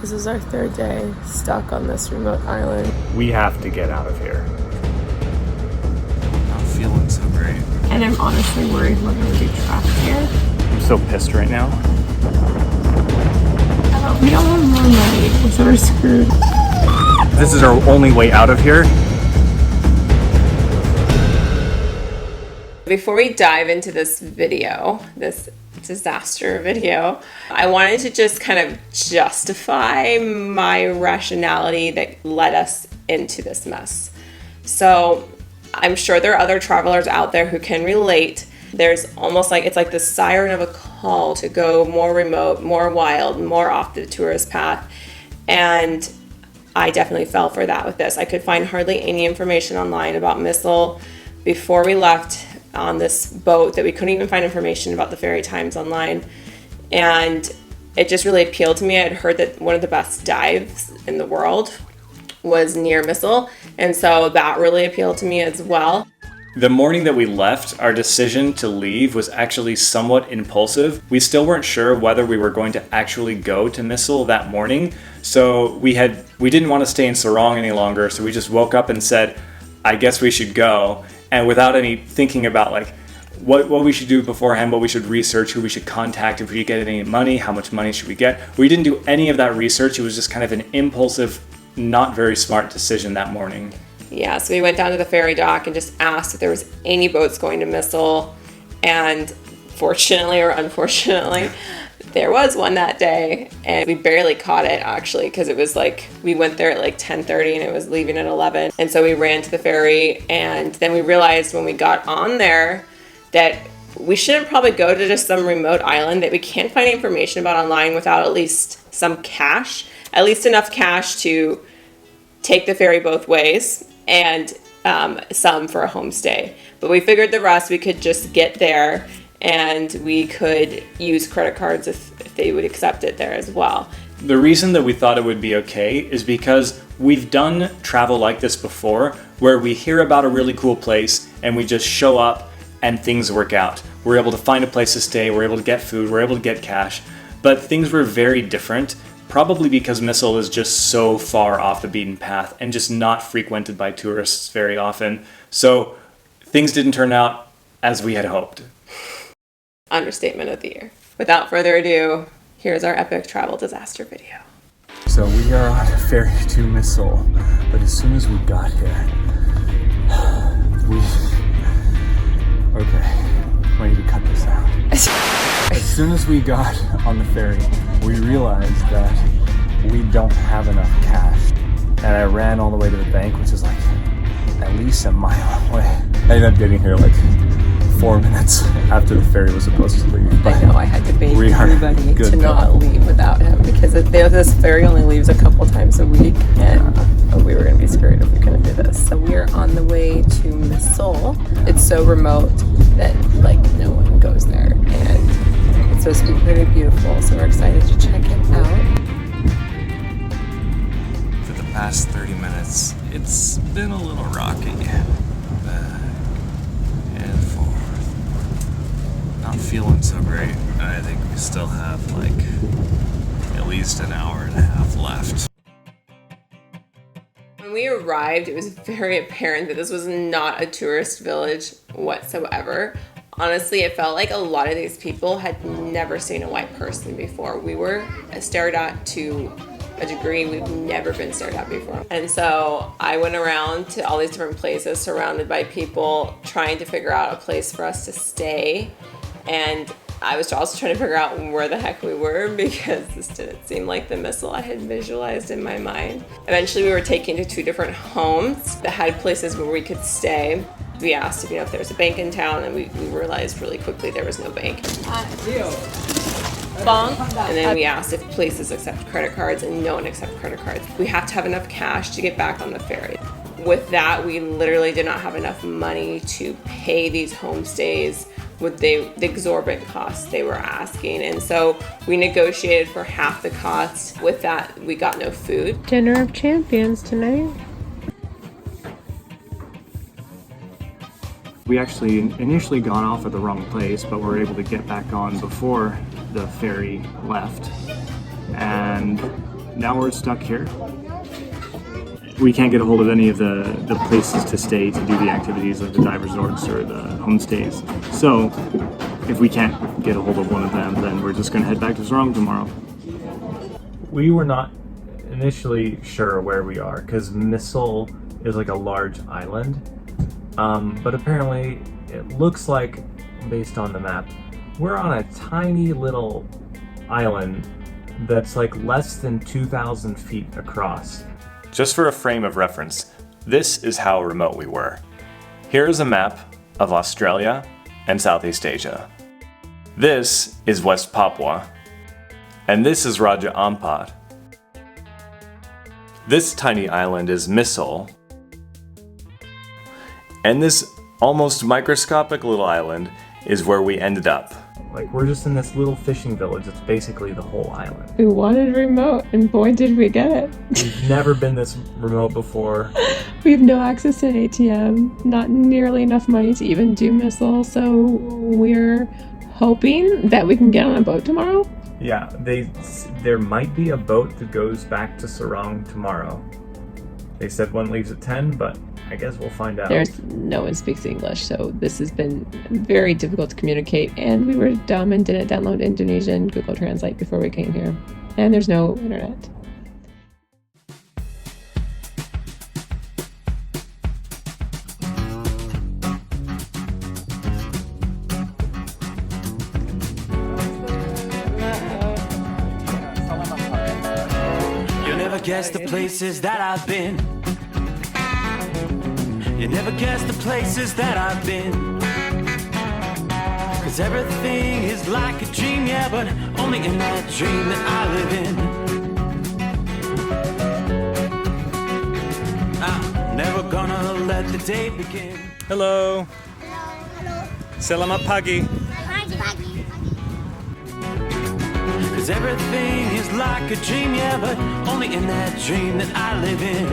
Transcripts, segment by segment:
This is our third day stuck on this remote island. We have to get out of here. Not feeling so great. And I'm honestly worried we're going to be trapped here. I'm so pissed right now. We don't have more money, so we're screwed. This is our only way out of here. Before we dive into this video, this disaster video, I wanted to just kind of justify my rationality that led us into this mess. So I'm sure there are other travelers out there who can relate. There's almost like, it's like the siren of a call to go more remote, more wild, more off the tourist path. And I definitely fell for that with this. I could find hardly any information online about Misool before we left on this boat, that we couldn't even find information about the ferry times online. And it just really appealed to me. I had heard that one of the best dives in the world was near Misool, and so that really appealed to me as well. The morning that we left, our decision to leave was actually somewhat impulsive. We still weren't sure whether we were going to actually go to Misool that morning, so we didn't want to stay in Sarong any longer, so we just woke up and said, I guess we should go. And without any thinking about like what we should do beforehand, what we should research, who we should contact, if we get any money, how much money should we get. We didn't do any of that research. It was just kind of an impulsive, not very smart decision that morning. Yeah, so we went down to the ferry dock and just asked if there was any boats going to Misool. And fortunately or unfortunately, there was one that day, and we barely caught it actually, because it was like, we went there at like 10:30 and it was leaving at 11. And so we ran to the ferry, and then we realized when we got on there that we shouldn't probably go to just some remote island that we can't find information about online without at least some cash, at least enough cash to take the ferry both ways, and some for a homestay. But we figured the rest we could just get there, and we could use credit cards if they would accept it there as well. The reason that we thought it would be okay is because we've done travel like this before, where we hear about a really cool place and we just show up and things work out. We're able to find a place to stay, we're able to get food, we're able to get cash, but things were very different, probably because Misool is just so far off the beaten path and just not frequented by tourists very often. So things didn't turn out as we had hoped. Understatement of the year. Without further ado, here's our epic travel disaster video. So we are on a ferry to Misool, but as soon as we got here, okay, I need to cut this out. As soon as we got on the ferry, we realized that we don't have enough cash. And I ran all the way to the bank, which is like at least a mile away. I ended up getting here like 4 minutes after the ferry was supposed to leave. I know, I had to beg everybody to not leave without him, because this ferry only leaves a couple times a week, and we were going to be screwed if we couldn't do this. So we are on the way to Misool. It's so remote that like no one goes there, and it's supposed to be pretty beautiful, so we're excited to check it out. For the past 30 minutes, it's been a little rocky. Not feeling so great. I think we still have like at least an hour and a half left. When we arrived, it was very apparent that this was not a tourist village whatsoever. Honestly, it felt like a lot of these people had never seen a white person before. We were stared at to a degree we've never been stared at before. And so I went around to all these different places surrounded by people trying to figure out a place for us to stay. And I was also trying to figure out where the heck we were, because this didn't seem like the Misool I had visualized in my mind. Eventually we were taken to 2 different homes that had places where we could stay. We asked if, if there was a bank in town, and we realized really quickly there was no bank. And then we asked if places accept credit cards, and no one accepts credit cards. We have to have enough cash to get back on the ferry. With that, we literally did not have enough money to pay these homestays with the exorbitant costs they were asking. And so we negotiated for half the cost. With that, we got no food. Dinner of champions tonight. We actually initially got off at the wrong place, but were able to get back on before the ferry left. And now we're stuck here. We can't get a hold of any of the places to stay to do the activities like the dive resorts or the homestays. So if we can't get a hold of one of them, then we're just going to head back to Sarong tomorrow. We were not initially sure where we are because Misool is like a large island, but apparently it looks like, based on the map, we're on a tiny little island that's like less than 2,000 feet across. Just for a frame of reference, this is how remote we were. Here is a map of Australia and Southeast Asia. This is West Papua, and this is Raja Ampat. This tiny island is Misool, and this almost microscopic little island is where we ended up. Like, we're just in this little fishing village. It's basically the whole island. We wanted remote, and boy, did we get it. We've never been this remote before. We have no access to an ATM, not nearly enough money to even do Misool, so we're hoping that we can get on a boat tomorrow. Yeah, there might be a boat that goes back to Sarong tomorrow. They said one leaves at 10, but I guess we'll find out. There's no one speaks English, so this has been very difficult to communicate, and we were dumb and didn't download Indonesian Google Translate before we came here. And there's no internet. You'll never guess the places that I've been. You never guess the places that I've been. Cause everything is like a dream, yeah, but only in that dream that I live in. I'm never gonna let the day begin. Hello. Hello. Selamat pagi. Pagi. Cause everything is like a dream, yeah, but only in that dream that I live in.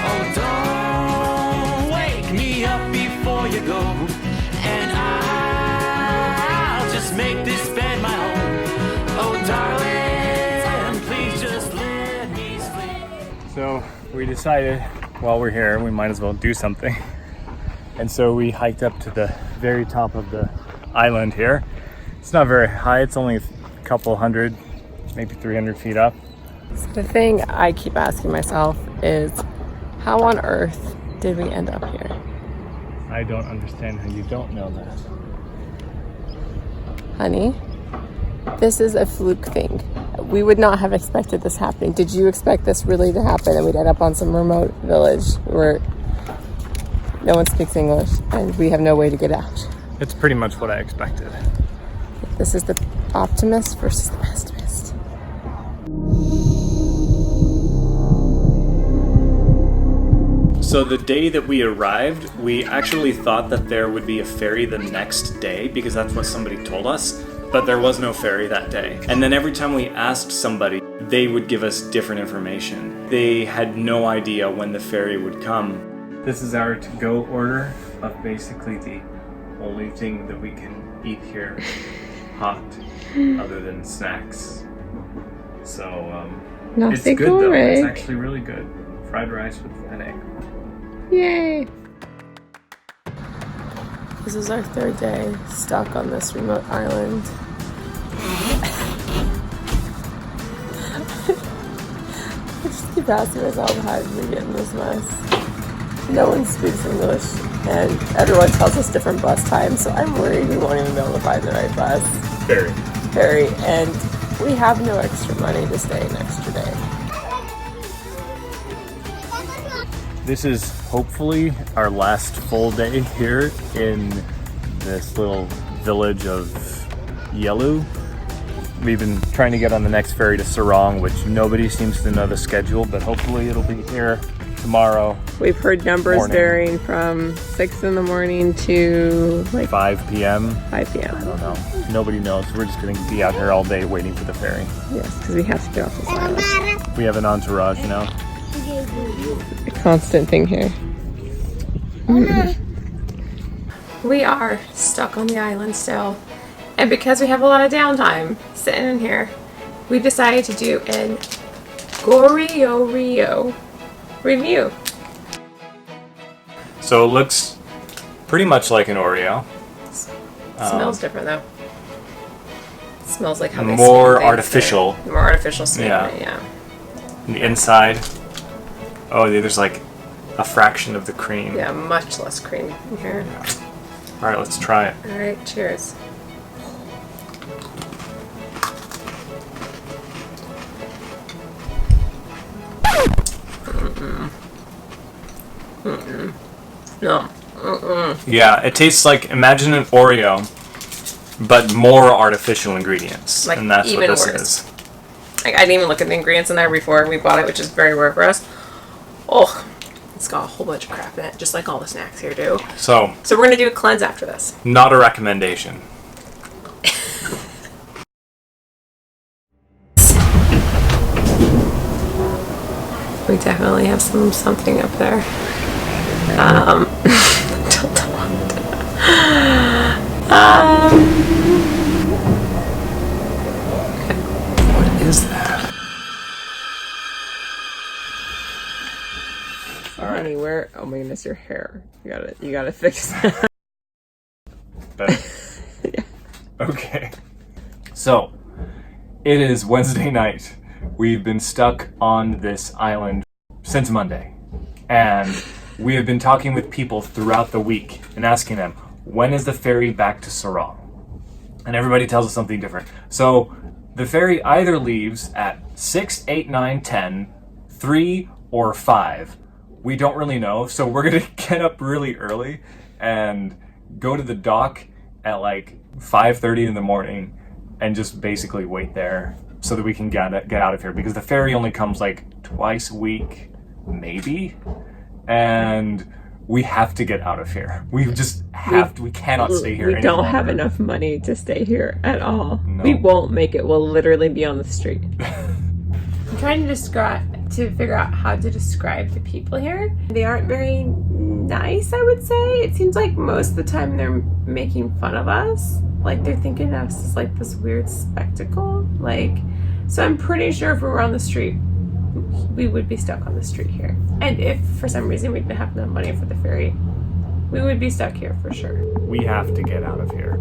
Oh, don't wake me up before you go, and I'll just make this bed my own. Oh, darling, please just let me sleep. So we decided while we're here, we might as well do something. And so we hiked up to the very top of the island here. It's not very high, it's only a couple hundred, maybe 300 feet up. So the thing I keep asking myself is, how on earth did we end up here? I don't understand how you don't know that. Honey, this is a fluke thing. We would not have expected this happening. Did you expect this really to happen and we'd end up on some remote village where no one speaks English and we have no way to get out? It's pretty much what I expected. This is the optimist versus the pessimist. So the day that we arrived, we actually thought that there would be a ferry the next day because that's what somebody told us, but there was no ferry that day. And then every time we asked somebody, they would give us different information. They had no idea when the ferry would come. This is our to-go order of basically the only thing that we can eat here hot other than snacks. So it's good though. It's actually really good. Fried rice with an egg. Yay! This is our third day stuck on this remote island. I just keep asking myself, how did we get in this mess? No one speaks English, and everyone tells us different bus times, so I'm worried we won't even be able to find the right bus. Ferry, and we have no extra money to stay an extra day. This is hopefully our last full day here in this little village of Yellu. We've been trying to get on the next ferry to Sarong, which nobody seems to know the schedule, but hopefully it'll be here tomorrow. We've heard numbers varying from 6 in the morning to like 5 p.m. 5 p.m. I don't know. Nobody knows. We're just going to be out here all day waiting for the ferry. Yes, because we have to get off this island. We have an entourage now. A constant thing here. We are stuck on the island still. And because we have a lot of downtime sitting in here, we decided to do an Goryeo review. So it looks pretty much like an Oreo. Smells different though. It smells like how they More sweeten things artificial. there. More artificial sweetening, Yeah. yeah. On the inside, oh, there's like a fraction of the cream. Yeah, much less cream in here. All right, let's try it. All right, cheers. No. Yeah, it tastes like, imagine an Oreo, but more artificial ingredients. Like, and that's what even this worse. is. Like, I didn't even look at the ingredients in there before we bought it, which is very rare for us. Oh, it's got a whole bunch of crap in it, just like all the snacks here do. So, So we're gonna do a cleanse after this. not a recommendation. We definitely have something up there. What is that? Honey, where? Oh my goodness, your hair. You gotta fix that. Yeah. Okay. So, it is Wednesday night. We've been stuck on this island since Monday. And we have been talking with people throughout the week and asking them, when is the ferry back to Sorong? And everybody tells us something different. So, the ferry either leaves at 6, 8, 9, 10, 3, or 5. We don't really know, so we're gonna get up really early and go to the dock at like 5:30 in the morning and just basically wait there so that we can get out of here, because the ferry only comes like twice a week, maybe, and we have to get out of here. We just have to. We cannot stay here. We don't have enough money to stay here at all. No. We won't make it. We'll literally be on the street. I'm trying to figure out how to describe the people here. They aren't very nice, I would say. It seems like most of the time they're making fun of us. Like they're thinking of us as like this weird spectacle. Like, so I'm pretty sure if we were on the street, we would be stuck on the street here. And if for some reason we didn't have enough money for the ferry, we would be stuck here for sure. We have to get out of here.